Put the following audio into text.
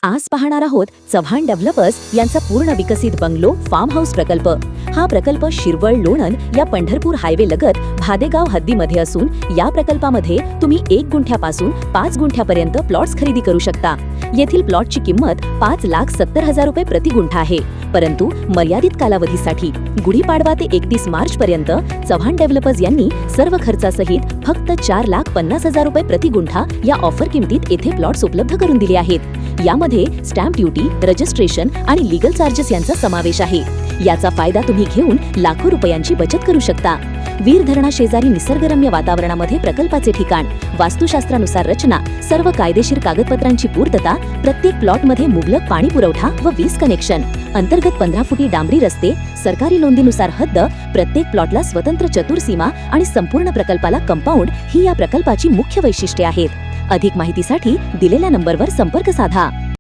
आज पाहणार आहोत चव्हाण डेव्हलपर्स यांचा पूर्ण विकसित बंगलो फार्म हाऊस प्रकल्प। हा प्रकल्प शिरवळ लोणंद या पंढरपूर हायवे लगत भादेगाव हद्दीमध्ये असून या प्रकल्पामध्ये तुम्ही 1 गुंठ्यापासून 5 गुंठ्यापर्यंत प्लॉट्स खरेदी करू शकता। येथील प्लॉटची किंमत 5,70,000 रुपये प्रति गुंठा आहे, परंतु मर्यादित कालावधीसाठी गुढीपाडवा ते 31 मार्च पर्यंत चव्हाण डेव्हलपर्स यांनी सर्व खर्चासहित फक्त 4,50,000 रुपये प्रति गुंठा या ऑफर किमतीत येथे प्लॉट्स उपलब्ध करून दिले आहेत। यामध्ये स्टॅम्प ड्युटी, रजिस्ट्रेशन आणि लीगल चार्जेस यांचा समावेश आहे। याचा फायदा तुम्ही घेऊन लाखो रुपयांची बचत करू शकता। वीर धरणा शेजारी निसर्गरम्य वातावरणामध्ये प्रकल्पाचे ठिकाण, वास्तुशास्त्रानुसार रचना, सर्व कायदेशीर कागदपत्रांची पूर्तता, प्रत्येक प्लॉटमध्ये मुबलक पाणी पुरवठा व वीज कनेक्शन, अंतर्गत 15 फुटी डांबरी रस्ते, सरकारी नोंदीनुसार हद्द, प्रत्येक प्लॉटला स्वतंत्र चतुर्सीमा आणि संपूर्ण प्रकल्पाला कंपाऊंड ही या प्रकल्पाची मुख्य वैशिष्ट्ये आहेत। अधिक माहितीसाठी दिलेल्या नंबरवर संपर्क साधा।